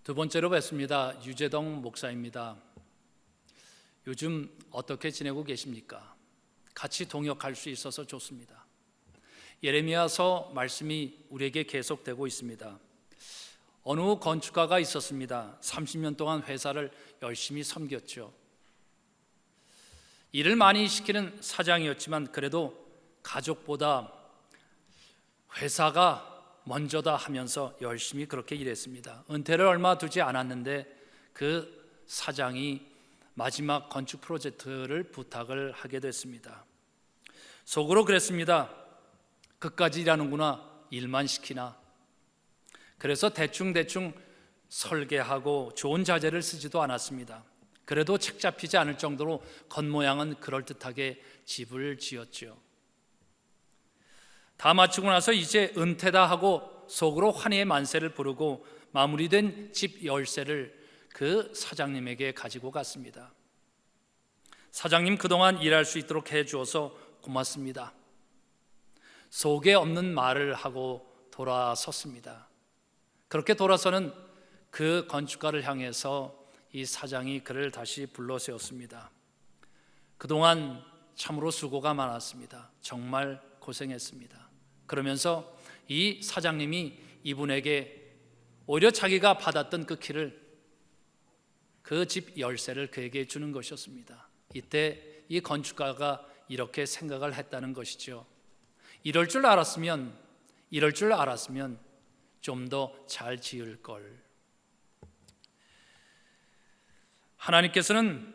두 번째로 뵙습니다. 유재동 목사입니다. 요즘 어떻게 지내고 계십니까? 같이 동역할 수 있어서 좋습니다. 예레미야서 말씀이 우리에게 계속되고 있습니다. 어느 건축가가 있었습니다. 30년 동안 회사를 열심히 섬겼죠. 일을 많이 시키는 사장이었지만 그래도 가족보다 회사가 먼저다 하면서 열심히 그렇게 일했습니다. 은퇴를 얼마 두지 않았는데 그 사장이 마지막 건축 프로젝트를 부탁을 하게 됐습니다. 속으로 그랬습니다. 그까지 일하는구나, 일만 시키나. 그래서 대충 설계하고 좋은 자재를 쓰지도 않았습니다. 그래도 책 잡히지 않을 정도로 겉모양은 그럴듯하게 집을 지었죠. 다 마치고 나서 이제 은퇴다 하고 속으로 환희의 만세를 부르고 마무리된 집 열쇠를 그 사장님에게 가지고 갔습니다. 사장님, 그동안 일할 수 있도록 해주어서 고맙습니다. 속에 없는 말을 하고 돌아섰습니다. 그렇게 돌아서는 그 건축가를 향해서 이 사장이 그를 다시 불러 세웠습니다. 그동안 참으로 수고가 많았습니다. 정말 고생했습니다. 그러면서 이 사장님이 이분에게 오히려 자기가 받았던 그 키를, 그 집 열쇠를 그에게 주는 것이었습니다. 이때 이 건축가가 이렇게 생각을 했다는 것이죠. 이럴 줄 알았으면 좀 더 잘 지을 걸. 하나님께서는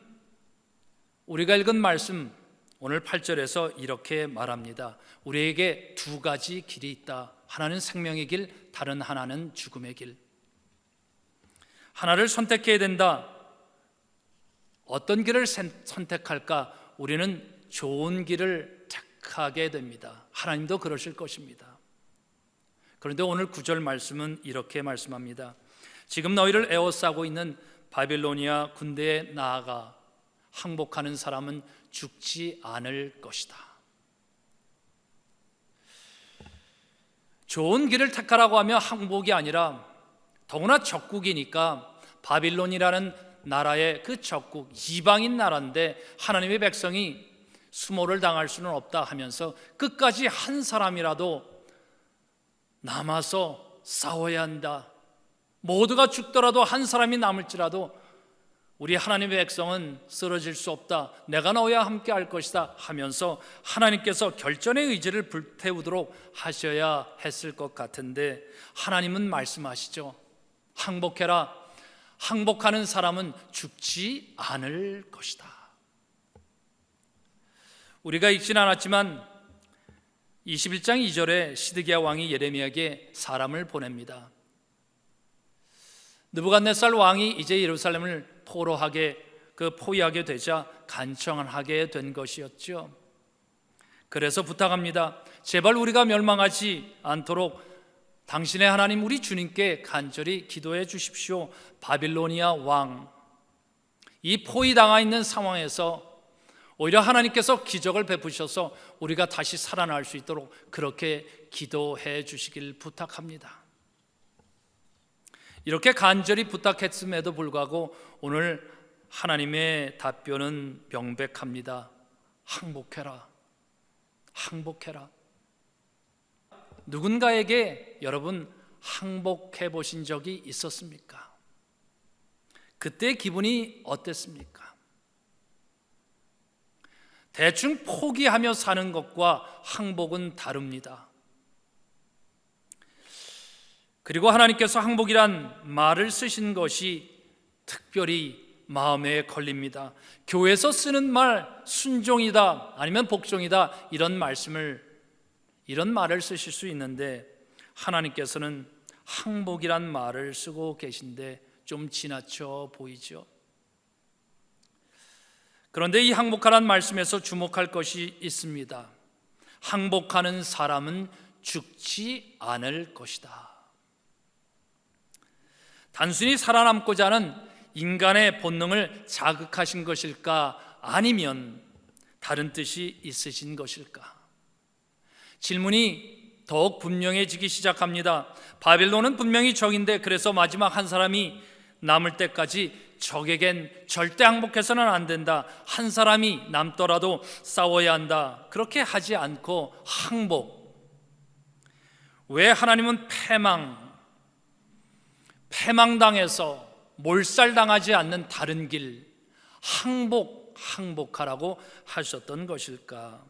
우리가 읽은 말씀 오늘 8절에서 이렇게 말합니다. 우리에게 두 가지 길이 있다. 하나는 생명의 길, 다른 하나는 죽음의 길. 하나를 선택해야 된다. 어떤 길을 선택할까? 우리는 좋은 길을 택하게 됩니다. 하나님도 그러실 것입니다. 그런데 오늘 9절 말씀은 이렇게 말씀합니다. 지금 너희를 에워싸고 있는 바빌로니아 군대에 나아가 항복하는 사람은 죽지 않을 것이다. 좋은 길을 택하라고 하면 항복이 아니라 더구나 적국이니까 바빌론이라는 나라의 그 적국, 이방인 나라인데 하나님의 백성이 수모를 당할 수는 없다 하면서 끝까지 한 사람이라도 남아서 싸워야 한다. 모두가 죽더라도 한 사람이 남을지라도 우리 하나님의 백성은 쓰러질 수 없다. 내가 너와 함께 할 것이다 하면서 하나님께서 결전의 의지를 불태우도록 하셔야 했을 것 같은데 하나님은 말씀하시죠. 항복해라. 항복하는 사람은 죽지 않을 것이다. 우리가 읽지는 않았지만 21장 2절에 시드기야 왕이 예레미야에게 사람을 보냅니다. 느부갓네살 왕이 이제 예루살렘을 포위하게 되자 간청하게 된 것이었죠. 그래서 부탁합니다. 제발 우리가 멸망하지 않도록 당신의 하나님 우리 주님께 간절히 기도해 주십시오. 바빌로니아 왕, 이 포위당하 있는 상황에서 오히려 하나님께서 기적을 베푸셔서 우리가 다시 살아날 수 있도록 그렇게 기도해 주시길 부탁합니다. 이렇게 간절히 부탁했음에도 불구하고 오늘 하나님의 답변은 명백합니다. 항복해라. 항복해라. 누군가에게 여러분 항복해 보신 적이 있었습니까? 그때 기분이 어땠습니까? 대충 포기하며 사는 것과 항복은 다릅니다. 그리고 하나님께서 항복이란 말을 쓰신 것이 특별히 마음에 걸립니다. 교회에서 쓰는 말 순종이다 아니면 복종이다 이런 말을 쓰실 수 있는데 하나님께서는 항복이란 말을 쓰고 계신데 좀 지나쳐 보이죠. 그런데 이 항복하란 말씀에서 주목할 것이 있습니다. 항복하는 사람은 죽지 않을 것이다. 단순히 살아남고자 하는 인간의 본능을 자극하신 것일까? 아니면 다른 뜻이 있으신 것일까? 질문이 더욱 분명해지기 시작합니다. 바빌론은 분명히 적인데 그래서 마지막 한 사람이 남을 때까지 적에겐 절대 항복해서는 안 된다. 한 사람이 남더라도 싸워야 한다. 그렇게 하지 않고 항복. 왜 하나님은 패망당해서 몰살당하지 않는 다른 길, 항복하라고 하셨던 것일까?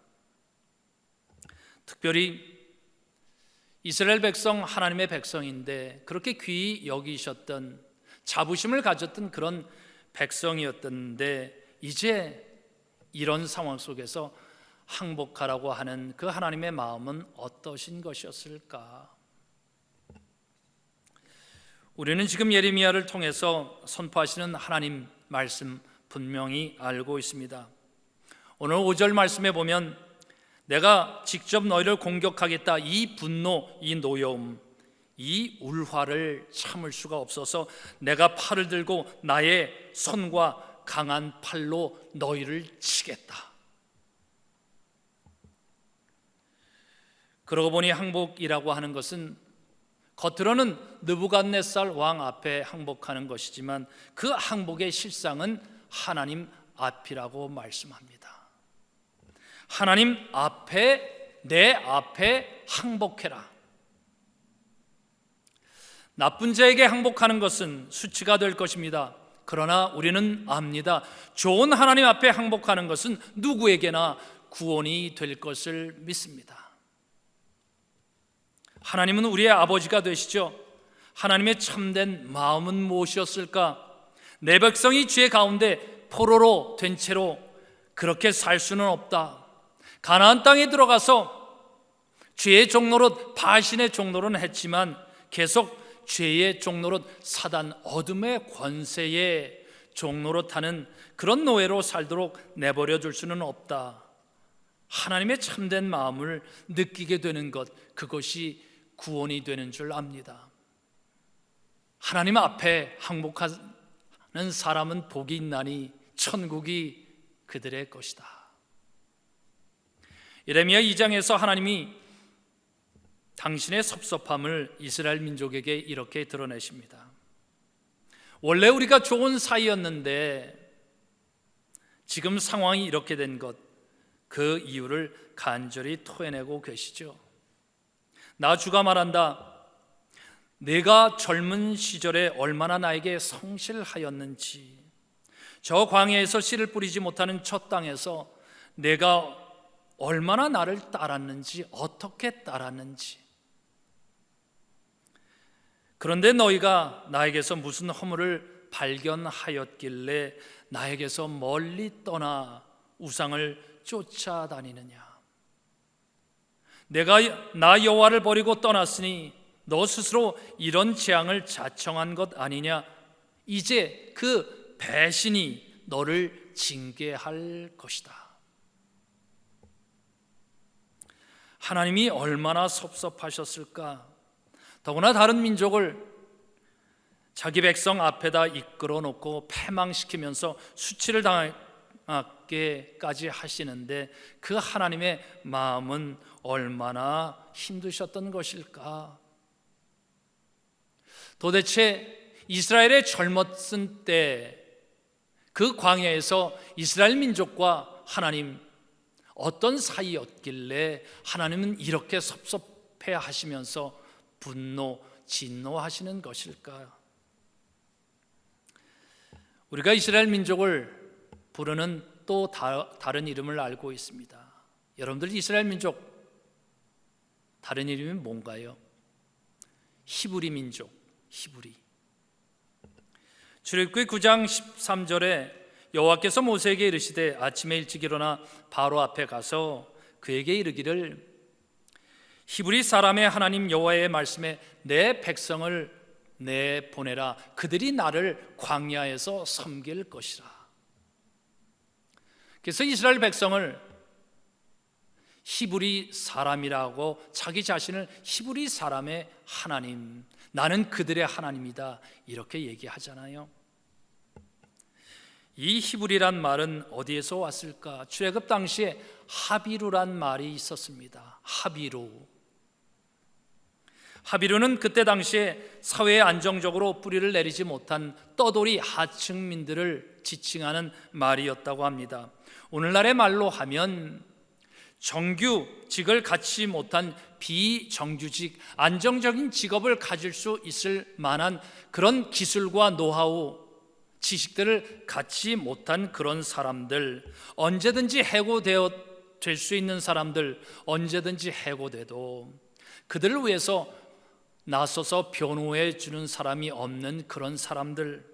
특별히 이스라엘 백성, 하나님의 백성인데 그렇게 귀히 여기셨던, 자부심을 가졌던 그런 백성이었던데, 이제 이런 상황 속에서 항복하라고 하는 그 하나님의 마음은 어떠신 것이었을까? 우리는 지금 예레미야를 통해서 선포하시는 하나님 말씀 분명히 알고 있습니다. 오늘 5절 말씀에 보면 내가 직접 너희를 공격하겠다, 이 분노, 이 노여움, 이 울화를 참을 수가 없어서 내가 팔을 들고 나의 손과 강한 팔로 너희를 치겠다. 그러고 보니 항복이라고 하는 것은 겉으로는 느부갓네살 왕 앞에 항복하는 것이지만 그 항복의 실상은 하나님 앞이라고 말씀합니다. 하나님 앞에, 내 앞에 항복해라. 나쁜 자에게 항복하는 것은 수치가 될 것입니다. 그러나 우리는 압니다. 좋은 하나님 앞에 항복하는 것은 누구에게나 구원이 될 것을 믿습니다. 하나님은 우리의 아버지가 되시죠. 하나님의 참된 마음은 무엇이었을까? 내 백성이 죄 가운데 포로로 된 채로 그렇게 살 수는 없다. 가나안 땅에 들어가서 죄의 종노릇, 바신의 종노릇은 했지만 계속 죄의 종노릇, 사단 어둠의 권세의 종노릇하는 그런 노예로 살도록 내버려 둘 수는 없다. 하나님의 참된 마음을 느끼게 되는 것, 그것이 구원이 되는 줄 압니다. 하나님 앞에 항복하는 사람은 복이 있나니 천국이 그들의 것이다. 예레미야 2장에서 하나님이 당신의 섭섭함을 이스라엘 민족에게 이렇게 드러내십니다. 원래 우리가 좋은 사이였는데 지금 상황이 이렇게 된 것, 그 이유를 간절히 토해내고 계시죠. 나 주가 말한다. 내가 젊은 시절에 얼마나 나에게 성실하였는지, 저 광야에서 씨를 뿌리지 못하는 첫 땅에서 내가 얼마나 나를 따랐는지, 어떻게 따랐는지. 그런데 너희가 나에게서 무슨 허물을 발견하였길래 나에게서 멀리 떠나 우상을 쫓아다니느냐? 내가 나 여호와를 버리고 떠났으니 너 스스로 이런 재앙을 자청한 것 아니냐? 이제 그 배신이 너를 징계할 것이다. 하나님이 얼마나 섭섭하셨을까? 더구나 다른 민족을 자기 백성 앞에다 이끌어 놓고 패망시키면서 수치를 당하게까지 하시는데 그 하나님의 마음은 얼마나 힘드셨던 것일까? 도대체 이스라엘의 젊었을 때 그 광야에서 이스라엘 민족과 하나님 어떤 사이였길래 하나님은 이렇게 섭섭해 하시면서 진노하시는 것일까? 우리가 이스라엘 민족을 부르는 또 다른 이름을 알고 있습니다. 여러분들 이스라엘 민족 다른 이름이 뭔가요? 히브리 민족, 히브리. 출애굽기 9장 13절에 여호와께서 모세에게 이르시되 아침에 일찍 일어나 바로 앞에 가서 그에게 이르기를 히브리 사람의 하나님 여호와의 말씀에 내 백성을 내보내라. 그들이 나를 광야에서 섬길 것이라. 그래서 이스라엘 백성을 히브리 사람이라고, 자기 자신을 히브리 사람의 하나님, 나는 그들의 하나님이다, 이렇게 얘기하잖아요. 이 히브리란 말은 어디에서 왔을까? 출애굽 당시에 하비루란 말이 있었습니다. 하비루. 하비루는 그때 당시에 사회에 안정적으로 뿌리를 내리지 못한 떠돌이 하층민들을 지칭하는 말이었다고 합니다. 오늘날의 말로 하면 정규직을 갖지 못한 비정규직, 안정적인 직업을 가질 수 있을 만한 그런 기술과 노하우, 지식들을 갖지 못한 그런 사람들, 언제든지 해고되어 될 수 있는 사람들, 언제든지 해고돼도 그들을 위해서 나서서 변호해 주는 사람이 없는 그런 사람들,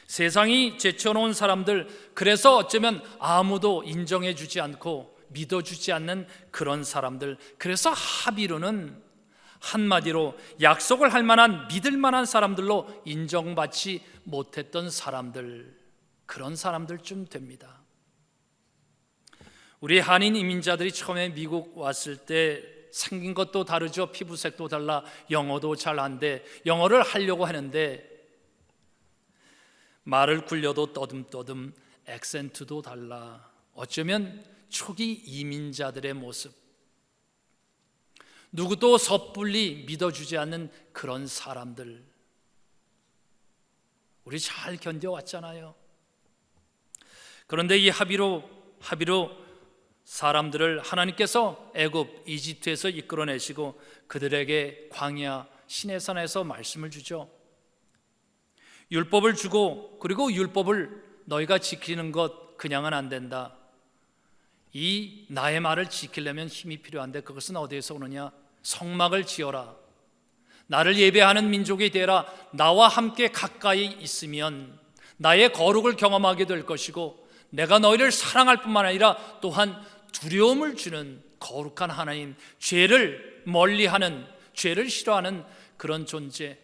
세상이 제쳐놓은 사람들, 그래서 어쩌면 아무도 인정해 주지 않고 믿어주지 않는 그런 사람들, 그래서 하비루는 한마디로 약속을 할 만한 믿을 만한 사람들로 인정받지 못했던 사람들, 그런 사람들쯤 됩니다. 우리 한인 이민자들이 처음에 미국 왔을 때 생긴 것도 다르죠. 피부색도 달라, 영어도 잘 안 돼. 영어를 하려고 하는데 말을 굴려도 떠듬떠듬, 액센트도 달라. 어쩌면 초기 이민자들의 모습, 누구도 섣불리 믿어주지 않는 그런 사람들, 우리 잘 견뎌왔잖아요. 그런데 이 하비루 사람들을 하나님께서 애굽, 이집트에서 이끌어내시고 그들에게 광야 시내산에서 말씀을 주죠. 율법을 주고, 그리고 율법을 너희가 지키는 것 그냥은 안 된다. 이 나의 말을 지키려면 힘이 필요한데 그것은 어디에서 오느냐? 성막을 지어라. 나를 예배하는 민족이 되라. 나와 함께 가까이 있으면 나의 거룩을 경험하게 될 것이고, 내가 너희를 사랑할 뿐만 아니라 또한 두려움을 주는 거룩한 하나님, 죄를 멀리하는, 죄를 싫어하는 그런 존재.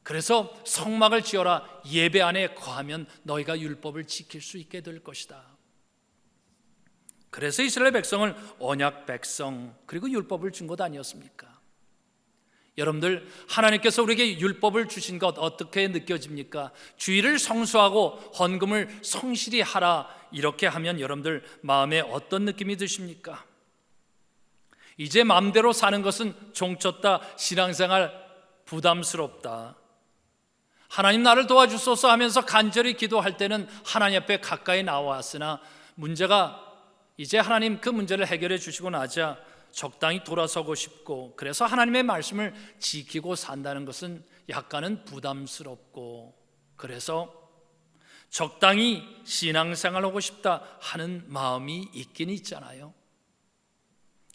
그래서 성막을 지어라. 예배 안에 거하면 너희가 율법을 지킬 수 있게 될 것이다. 그래서 이스라엘 백성을 언약 백성, 그리고 율법을 준 것 아니었습니까? 여러분들, 하나님께서 우리에게 율법을 주신 것 어떻게 느껴집니까? 주의를 성수하고 헌금을 성실히 하라, 이렇게 하면 여러분들 마음에 어떤 느낌이 드십니까? 이제 마음대로 사는 것은 종쳤다, 신앙생활 부담스럽다, 하나님 나를 도와주소서 하면서 간절히 기도할 때는 하나님 앞에 가까이 나왔으나, 문제가 이제 하나님 그 문제를 해결해 주시고 나자 적당히 돌아서고 싶고, 그래서 하나님의 말씀을 지키고 산다는 것은 약간은 부담스럽고, 그래서 적당히 신앙생활하고 싶다 하는 마음이 있긴 있잖아요.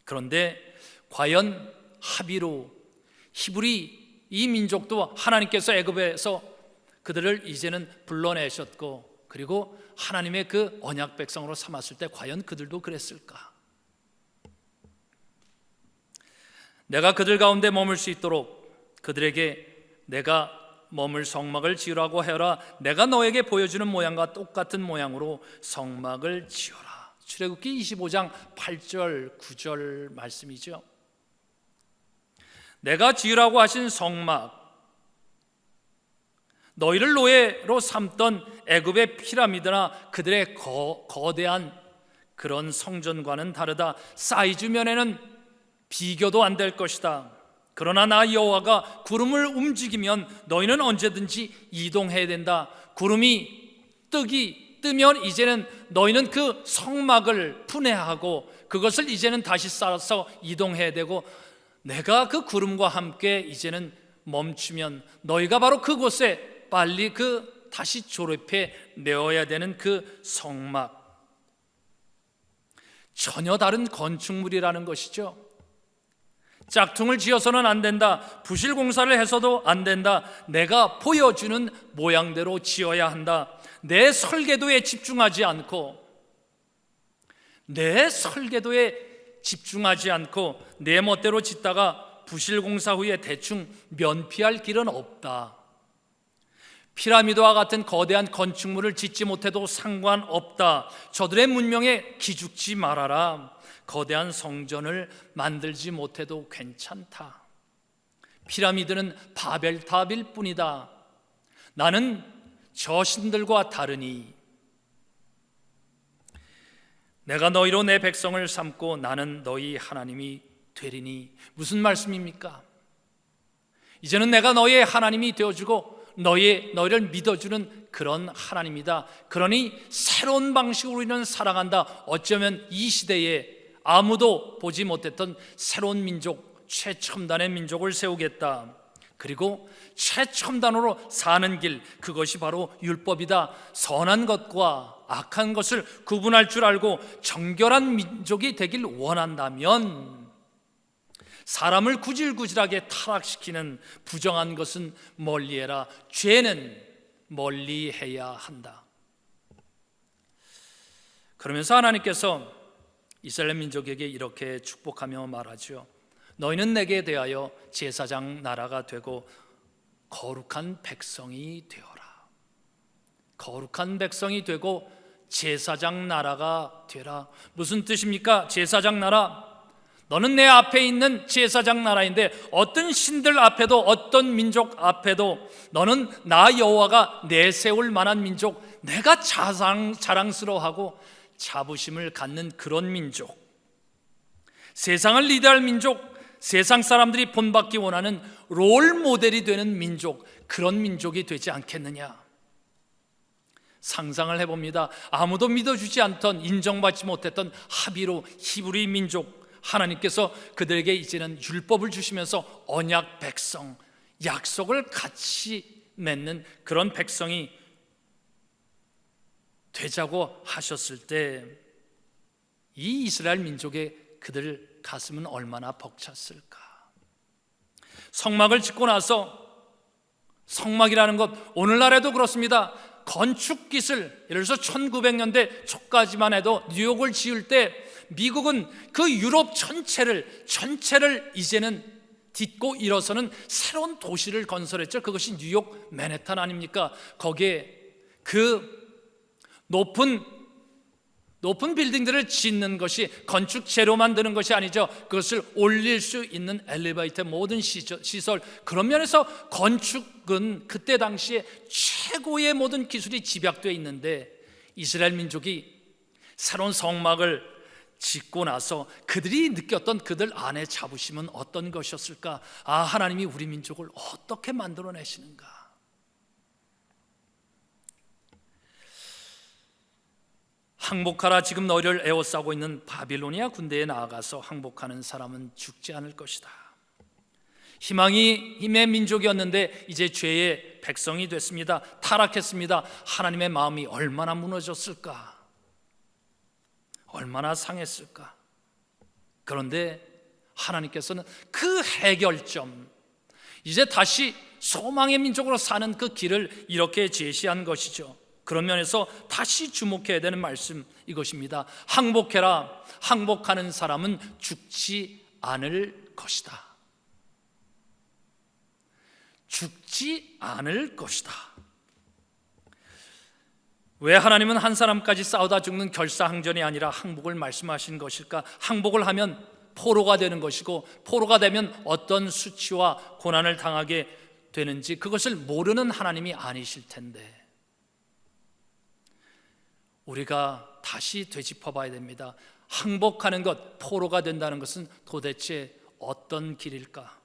그런데 과연 하비루, 히브리 이 민족도 하나님께서 애굽에서 그들을 이제는 불러내셨고, 그리고 하나님의 그 언약 백성으로 삼았을 때 과연 그들도 그랬을까? 내가 그들 가운데 머물 수 있도록 그들에게 내가 머물 성막을 지으라고 해라. 내가 너에게 보여주는 모양과 똑같은 모양으로 성막을 지어라. 출애굽기 25장 8절 9절 말씀이죠. 내가 지으라고 하신 성막, 너희를 노예로 삼던 애굽의 피라미드나 그들의 거대한 그런 성전과는 다르다. 사이즈 면에는 비교도 안 될 것이다. 그러나 나 여호와가 구름을 움직이면 너희는 언제든지 이동해야 된다. 구름이 뜨면 이제는 너희는 그 성막을 분해하고 그것을 이제는 다시 쌓아서 이동해야 되고, 내가 그 구름과 함께 이제는 멈추면 너희가 바로 그곳에 빨리 다시 조립해 내어야 되는 그 성막, 전혀 다른 건축물이라는 것이죠. 짝퉁을 지어서는 안 된다. 부실 공사를 해서도 안 된다. 내가 보여주는 모양대로 지어야 한다. 내 설계도에 집중하지 않고 내 멋대로 짓다가 부실 공사 후에 대충 면피할 길은 없다. 피라미드와 같은 거대한 건축물을 짓지 못해도 상관없다. 저들의 문명에 기죽지 말아라. 거대한 성전을 만들지 못해도 괜찮다. 피라미드는 바벨탑일 뿐이다. 나는 저 신들과 다르니 내가 너희로 내 백성을 삼고 나는 너희 하나님이 되리니. 무슨 말씀입니까? 이제는 내가 너의 하나님이 되어주고 너희를 믿어주는 그런 하나님이다. 그러니 새로운 방식으로 우리는 살아간다. 어쩌면 이 시대에 아무도 보지 못했던 새로운 민족, 최첨단의 민족을 세우겠다. 그리고 최첨단으로 사는 길, 그것이 바로 율법이다. 선한 것과 악한 것을 구분할 줄 알고 정결한 민족이 되길 원한다면 사람을 구질구질하게 타락시키는 부정한 것은 멀리해라. 죄는 멀리해야 한다. 그러면서 하나님께서 이스라엘 민족에게 이렇게 축복하며 말하죠. 너희는 내게 대하여 제사장 나라가 되고 거룩한 백성이 되어라. 거룩한 백성이 되고 제사장 나라가 되라. 무슨 뜻입니까? 제사장 나라. 너는 내 앞에 있는 제사장 나라인데 어떤 신들 앞에도 어떤 민족 앞에도 너는 나 여호와가 내세울 만한 민족, 내가 자랑스러워하고 자부심을 갖는 그런 민족, 세상을 리드할 민족, 세상 사람들이 본받기 원하는 롤 모델이 되는 민족, 그런 민족이 되지 않겠느냐. 상상을 해봅니다. 아무도 믿어주지 않던, 인정받지 못했던 하비로 히브리 민족, 하나님께서 그들에게 이제는 율법을 주시면서 언약 백성, 약속을 같이 맺는 그런 백성이 되자고 하셨을 때 이 이스라엘 민족의 그들 가슴은 얼마나 벅찼을까. 성막을 짓고 나서, 성막이라는 것 오늘날에도 그렇습니다. 건축 기술, 예를 들어서 1900년대 초까지만 해도 뉴욕을 지을 때 미국은 그 유럽 전체를 이제는 딛고 일어서는 새로운 도시를 건설했죠. 그것이 뉴욕 맨해튼 아닙니까? 거기에 그 높은 빌딩들을 짓는 것이 건축 재료 만드는 것이 아니죠. 그것을 올릴 수 있는 엘리베이터, 모든 시설, 그런 면에서 건축은 그때 당시에 최고의 모든 기술이 집약되어 있는데, 이스라엘 민족이 새로운 성막을 짓고 나서 그들이 느꼈던 그들 안의 자부심은 어떤 것이었을까? 아, 하나님이 우리 민족을 어떻게 만들어내시는가? 항복하라. 지금 너희를 에워싸고 있는 바빌로니아 군대에 나아가서 항복하는 사람은 죽지 않을 것이다. 희망이 힘의 민족이었는데 이제 죄의 백성이 됐습니다. 타락했습니다. 하나님의 마음이 얼마나 무너졌을까? 얼마나 상했을까? 그런데 하나님께서는 그 해결점, 이제 다시 소망의 민족으로 사는 그 길을 이렇게 제시한 것이죠. 그런 면에서 다시 주목해야 되는 말씀, 이것입니다. 항복해라. 항복하는 사람은 죽지 않을 것이다. 죽지 않을 것이다. 왜 하나님은 한 사람까지 싸우다 죽는 결사항전이 아니라 항복을 말씀하신 것일까? 항복을 하면 포로가 되는 것이고, 포로가 되면 어떤 수치와 고난을 당하게 되는지 그것을 모르는 하나님이 아니실 텐데, 우리가 다시 되짚어 봐야 됩니다. 항복하는 것, 포로가 된다는 것은 도대체 어떤 길일까?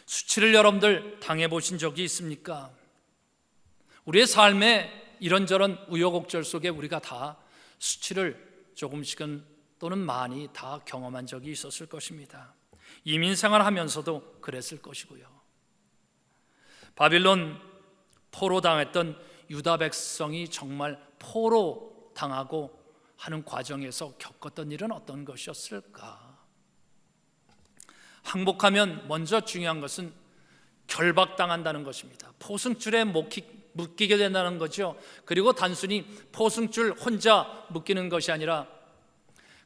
수치를 여러분들 당해보신 적이 있습니까? 우리의 삶에 이런저런 우여곡절 속에 우리가 다 수치를 조금씩은 또는 많이 다 경험한 적이 있었을 것입니다. 이민 생활하면서도 그랬을 것이고요. 바빌론 포로 당했던 유다 백성이 정말 포로 당하고 하는 과정에서 겪었던 일은 어떤 것이었을까? 항복하면 먼저 중요한 것은 결박당한다는 것입니다. 포승줄에 묶이게 된다는 거죠. 그리고 단순히 포승줄 혼자 묶이는 것이 아니라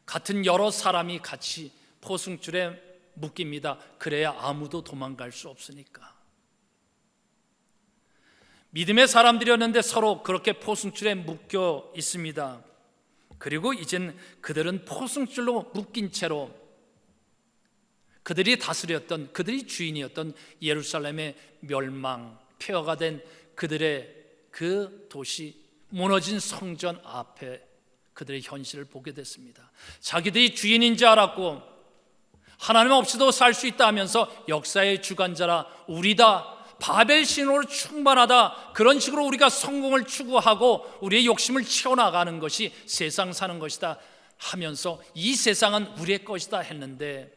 같은 여러 사람이 같이 포승줄에 묶입니다. 그래야 아무도 도망갈 수 없으니까. 믿음의 사람들이었는데 서로 그렇게 포승줄에 묶여 있습니다. 그리고 이젠 그들은 포승줄로 묶인 채로 그들이 다스렸던, 그들이 주인이었던 예루살렘의 멸망, 폐허가 된 그들의 그 도시, 무너진 성전 앞에 그들의 현실을 보게 됐습니다. 자기들이 주인인 줄 알았고 하나님 없이도 살 수 있다 하면서 역사의 주관자라, 우리다, 바벨 신으로 충만하다, 그런 식으로 우리가 성공을 추구하고 우리의 욕심을 채워나가는 것이 세상 사는 것이다 하면서 이 세상은 우리의 것이다 했는데,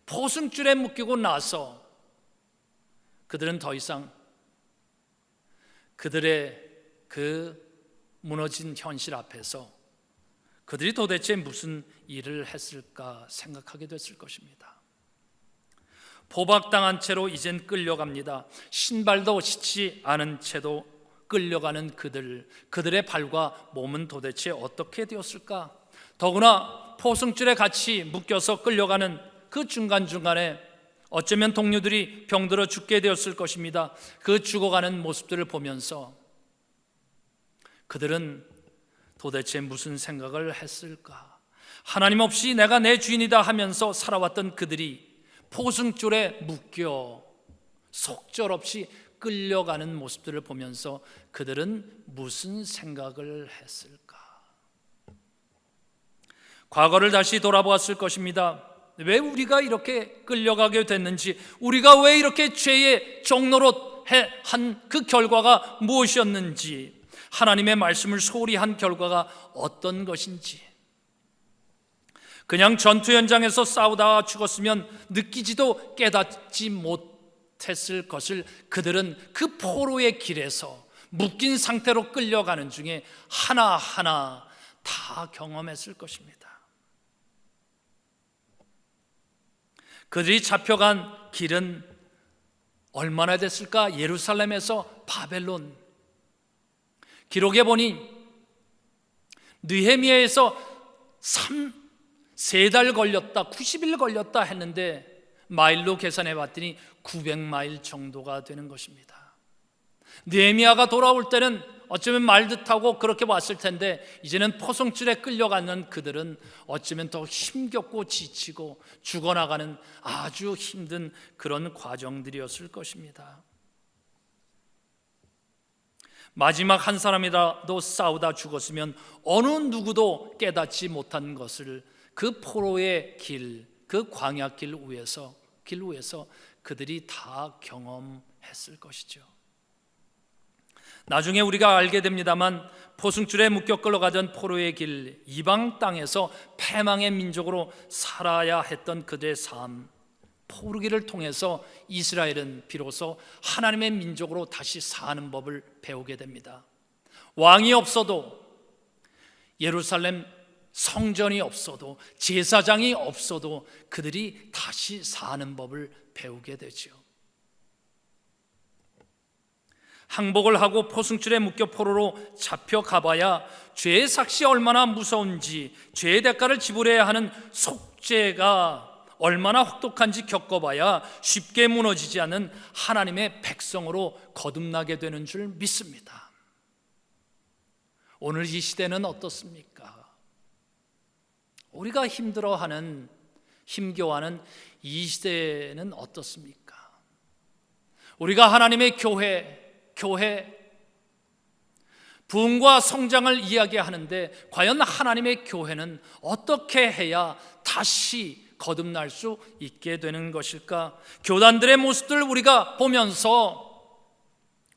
포승줄에 묶이고 나서 그들은 더 이상 그들의 그 무너진 현실 앞에서 그들이 도대체 무슨 일을 했을까 생각하게 됐을 것입니다. 포박당한 채로 이젠 끌려갑니다. 신발도 신지 않은 채도 끌려가는 그들의 발과 몸은 도대체 어떻게 되었을까? 더구나 포승줄에 같이 묶여서 끌려가는 그 중간중간에 어쩌면 동료들이 병들어 죽게 되었을 것입니다. 그 죽어가는 모습들을 보면서 그들은 도대체 무슨 생각을 했을까? 하나님 없이 내가 내 주인이다 하면서 살아왔던 그들이 포승줄에 묶여 속절없이 끌려가는 모습들을 보면서 그들은 무슨 생각을 했을까? 과거를 다시 돌아보았을 것입니다. 왜 우리가 이렇게 끌려가게 됐는지, 우리가 왜 이렇게 죄의 종로로 한 그 결과가 무엇이었는지, 하나님의 말씀을 소홀히 한 결과가 어떤 것인지, 그냥 전투 현장에서 싸우다가 죽었으면 느끼지도 깨닫지 못했을 것을 그들은 그 포로의 길에서 묶인 상태로 끌려가는 중에 하나하나 다 경험했을 것입니다. 그들이 잡혀간 길은 얼마나 됐을까? 예루살렘에서 바벨론. 기록에 보니 느헤미야에서 3달 걸렸다, 90일 걸렸다 했는데 마일로 계산해 봤더니 900마일 정도가 되는 것입니다. 느헤미야가 돌아올 때는 어쩌면 말도 타고 그렇게 왔을 텐데, 이제는 포승줄에 끌려가는 그들은 어쩌면 더 힘겹고 지치고 죽어나가는 아주 힘든 그런 과정들이었을 것입니다. 마지막 한 사람이라도 싸우다 죽었으면 어느 누구도 깨닫지 못한 것을 그 포로의 길, 그 광야길 위에서 그들이 다 경험했을 것이죠. 나중에 우리가 알게 됩니다만, 포승줄에 묶여 끌어가던 포로의 길, 이방 땅에서 패망의 민족으로 살아야 했던 그들의 삶, 포르기를 통해서 이스라엘은 비로소 하나님의 민족으로 다시 사는 법을 배우게 됩니다. 왕이 없어도, 예루살렘 성전이 없어도, 제사장이 없어도 그들이 다시 사는 법을 배우게 되죠. 항복을 하고 포승줄에 묶여 포로로 잡혀가봐야 죄의 삭시 얼마나 무서운지, 죄의 대가를 지불해야 하는 속죄가 얼마나 혹독한지 겪어봐야 쉽게 무너지지 않는 하나님의 백성으로 거듭나게 되는 줄 믿습니다. 오늘 이 시대는 어떻습니까? 우리가 힘들어하는, 힘겨워하는 이 시대는 어떻습니까? 우리가 하나님의 교회 부흥과 성장을 이야기하는데, 과연 하나님의 교회는 어떻게 해야 다시 거듭날 수 있게 되는 것일까? 교단들의 모습들을 우리가 보면서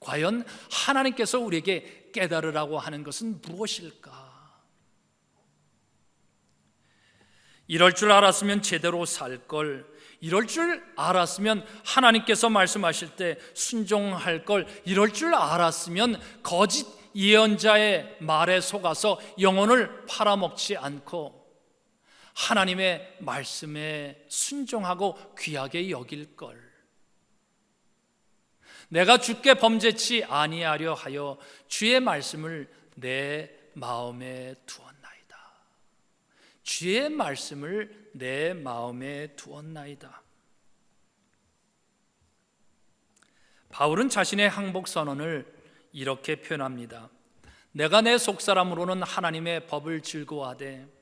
과연 하나님께서 우리에게 깨달으라고 하는 것은 무엇일까? 이럴 줄 알았으면 제대로 살 걸, 이럴 줄 알았으면 하나님께서 말씀하실 때 순종할 걸, 이럴 줄 알았으면 거짓 예언자의 말에 속아서 영혼을 팔아먹지 않고 하나님의 말씀에 순종하고 귀하게 여길 걸. 내가 주께 범죄치 아니하려 하여 주의 말씀을 내 마음에 두었나이다. 주의 말씀을 내 마음에 두었나이다. 바울은 자신의 항복 선언을 이렇게 표현합니다. 내가 내 속사람으로는 하나님의 법을 즐거워하되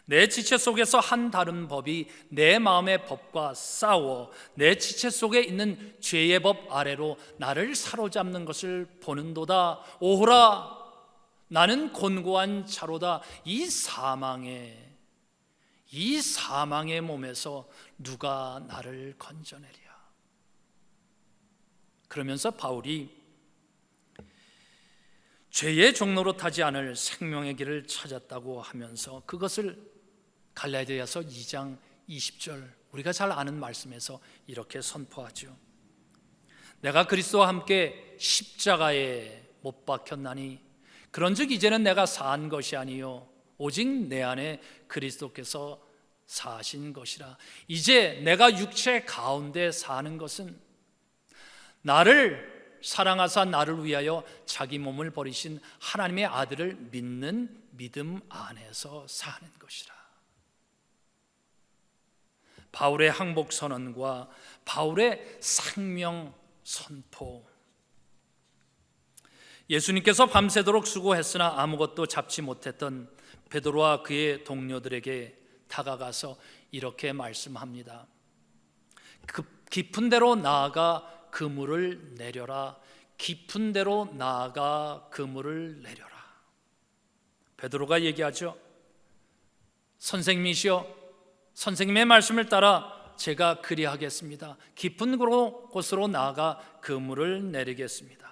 내 지체 속에서 한 다른 법이 내 마음의 법과 싸워 내 지체 속에 있는 죄의 법 아래로 나를 사로잡는 것을 보는도다. 오호라, 나는 곤고한 자로다. 이 사망에 이 사망의 몸에서 누가 나를 건져내랴. 그러면서 바울이 죄의 종로로 타지 않을 생명의 길을 찾았다고 하면서 그것을 갈라디아서 2장 20절, 우리가 잘 아는 말씀에서 이렇게 선포하죠. 내가 그리스도와 함께 십자가에 못 박혔나니 그런즉 이제는 내가 산 것이 아니요 오직 내 안에 그리스도께서 사신 것이라. 이제 내가 육체 가운데 사는 것은 나를 사랑하사 나를 위하여 자기 몸을 버리신 하나님의 아들을 믿는 믿음 안에서 사는 것이라. 바울의 항복 선언과 바울의 생명 선포. 예수님께서 밤새도록 수고했으나 아무것도 잡지 못했던 베드로와 그의 동료들에게 다가가서 이렇게 말씀합니다. 깊은 데로 나아가 그물을 내려라. 깊은 데로 나아가 그물을 내려라. 베드로가 얘기하죠. 선생님이시여, 선생님의 말씀을 따라 제가 그리하겠습니다. 깊은 곳으로 나아가 그물을 내리겠습니다.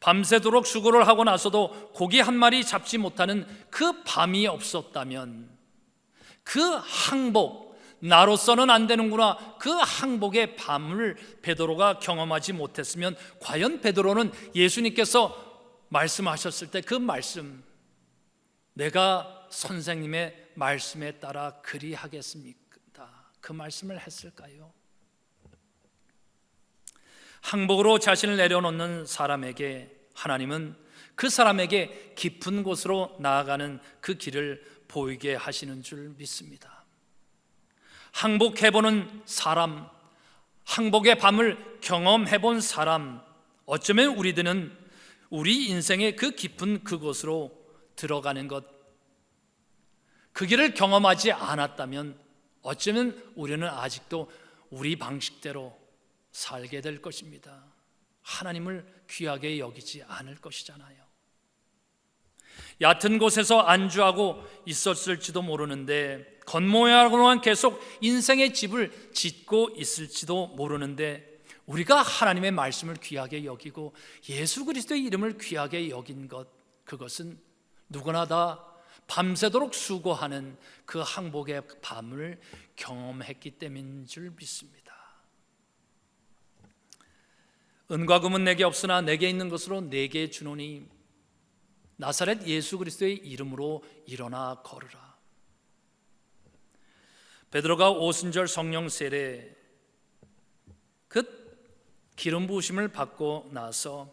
밤새도록 수고를 하고 나서도 고기 한 마리 잡지 못하는 그 밤이 없었다면, 그 항복, 나로서는 안 되는구나, 그 항복의 밤을 베드로가 경험하지 못했으면 과연 베드로는 예수님께서 말씀하셨을 때 그 말씀, 내가 선생님의 말씀에 따라 그리하겠습니다, 그 말씀을 했을까요? 항복으로 자신을 내려놓는 사람에게 하나님은 그 사람에게 깊은 곳으로 나아가는 그 길을 보이게 하시는 줄 믿습니다. 항복해보는 사람, 항복의 밤을 경험해본 사람, 어쩌면 우리들은 우리 인생의 그 깊은 그곳으로 들어가는 것, 그 길을 경험하지 않았다면 어쩌면 우리는 아직도 우리 방식대로 살게 될 것입니다. 하나님을 귀하게 여기지 않을 것이잖아요. 얕은 곳에서 안주하고 있었을지도 모르는데, 겉모양으로만 계속 인생의 집을 짓고 있을지도 모르는데, 우리가 하나님의 말씀을 귀하게 여기고 예수 그리스도의 이름을 귀하게 여긴 것, 그것은 누구나 다 밤새도록 수고하는 그 항복의 밤을 경험했기 때문인 줄 믿습니다. 은과 금은 내게 없으나 내게 있는 것으로 내게 주노니 나사렛 예수 그리스도의 이름으로 일어나 걸으라. 베드로가 오순절 성령 세례, 그 기름 부으심을 받고 나서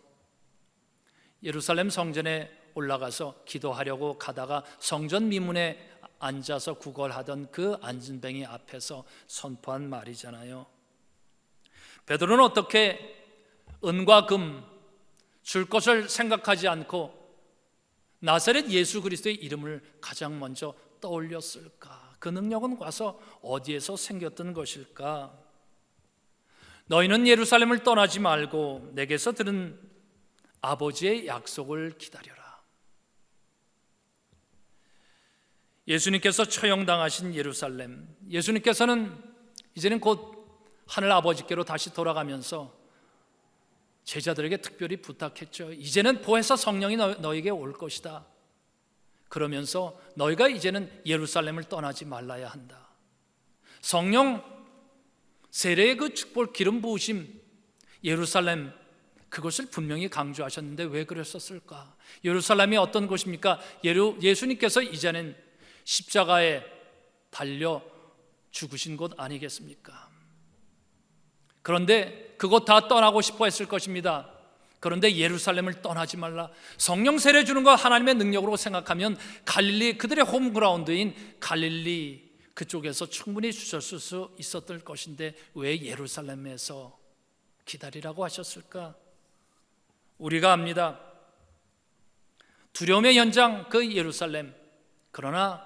예루살렘 성전에 올라가서 기도하려고 가다가 성전 미문에 앉아서 구걸하던 그 안진뱅이 앞에서 선포한 말이잖아요. 베드로는 어떻게 은과 금 줄 것을 생각하지 않고 나사렛 예수 그리스도의 이름을 가장 먼저 떠올렸을까? 그 능력은 와서 어디에서 생겼던 것일까? 너희는 예루살렘을 떠나지 말고 내게서 들은 아버지의 약속을 기다려라. 예수님께서 처형당하신 예루살렘, 예수님께서는 이제는 곧 하늘 아버지께로 다시 돌아가면서 제자들에게 특별히 부탁했죠. 이제는 보혜사 성령이 너에게 올 것이다. 그러면서 너희가 이제는 예루살렘을 떠나지 말라야 한다. 성령 세례의 그 축복, 기름 부으심, 예루살렘, 그것을 분명히 강조하셨는데 왜 그랬었을까? 예루살렘이 어떤 곳입니까? 예수님께서 이제는 십자가에 달려 죽으신 곳 아니겠습니까? 그런데 그곳 다 떠나고 싶어 했을 것입니다. 그런데 예루살렘을 떠나지 말라. 성령 세례 주는 거 하나님의 능력으로 생각하면 갈릴리, 그들의 홈그라운드인 갈릴리 그쪽에서 충분히 주셨을 수 있었을 것인데 왜 예루살렘에서 기다리라고 하셨을까? 우리가 압니다. 두려움의 현장 그 예루살렘, 그러나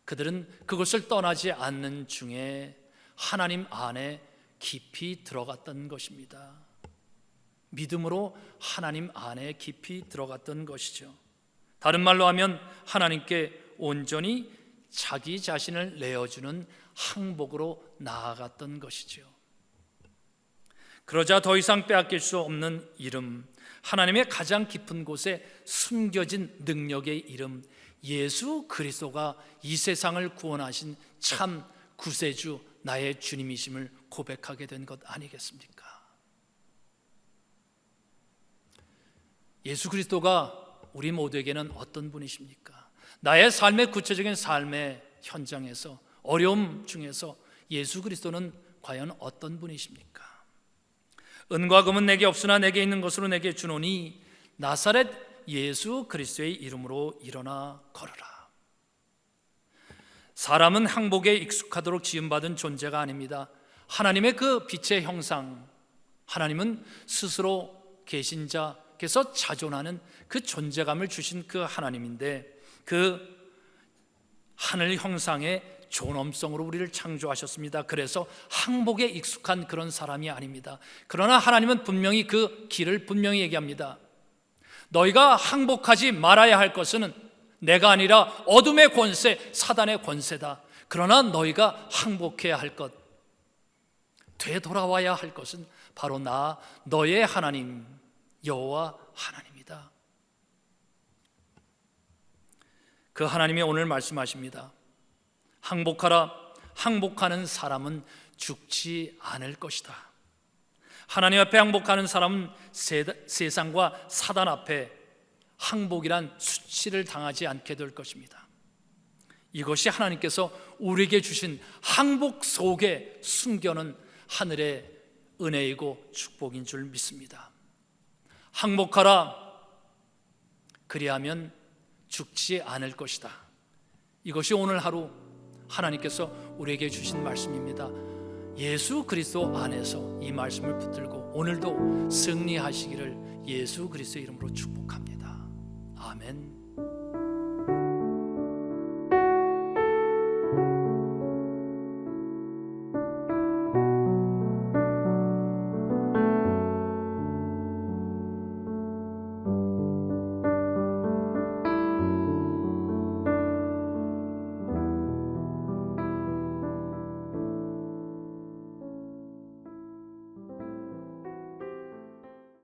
그들은 그것을 떠나지 않는 중에 하나님 안에 깊이 들어갔던 것입니다. 믿음으로 하나님 안에 깊이 들어갔던 것이죠. 다른 말로 하면 하나님께 온전히 자기 자신을 내어주는 항복으로 나아갔던 것이지요. 그러자 더 이상 빼앗길 수 없는 이름, 하나님의 가장 깊은 곳에 숨겨진 능력의 이름 예수 그리스도가 이 세상을 구원하신 참 구세주, 나의 주님이심을 고백하게 된 것 아니겠습니까? 예수 그리스도가 우리 모두에게는 어떤 분이십니까? 나의 삶의 구체적인 삶의 현장에서, 어려움 중에서 예수 그리스도는 과연 어떤 분이십니까? 은과 금은 내게 없으나 내게 있는 것으로 내게 주노니 나사렛 예수 그리스도의 이름으로 일어나 걸어라. 사람은 항복에 익숙하도록 지음받은 존재가 아닙니다. 하나님의 그 빛의 형상, 하나님은 스스로 계신 자께서 자존하는 그 존재감을 주신 그 하나님인데, 그 하늘 형상의 존엄성으로 우리를 창조하셨습니다. 그래서 항복에 익숙한 그런 사람이 아닙니다. 그러나 하나님은 분명히 그 길을 분명히 얘기합니다. 너희가 항복하지 말아야 할 것은 내가 아니라 어둠의 권세, 사단의 권세다. 그러나 너희가 항복해야 할 것, 되돌아와야 할 것은 바로 나 너의 하나님 여호와 하나님이다. 그 하나님이 오늘 말씀하십니다. 항복하라. 항복하는 사람은 죽지 않을 것이다. 하나님 앞에 항복하는 사람은 세상과 사단 앞에 항복이란 수치를 당하지 않게 될 것입니다. 이것이 하나님께서 우리에게 주신 항복 속에 숨겨놓은 하늘의 은혜이고 축복인 줄 믿습니다. 항복하라. 그리하면 죽지 않을 것이다. 이것이 오늘 하루 하나님께서 우리에게 주신 말씀입니다. 예수 그리스도 안에서 이 말씀을 붙들고 오늘도 승리하시기를 예수 그리스도의 이름으로 축복합니다. 아멘.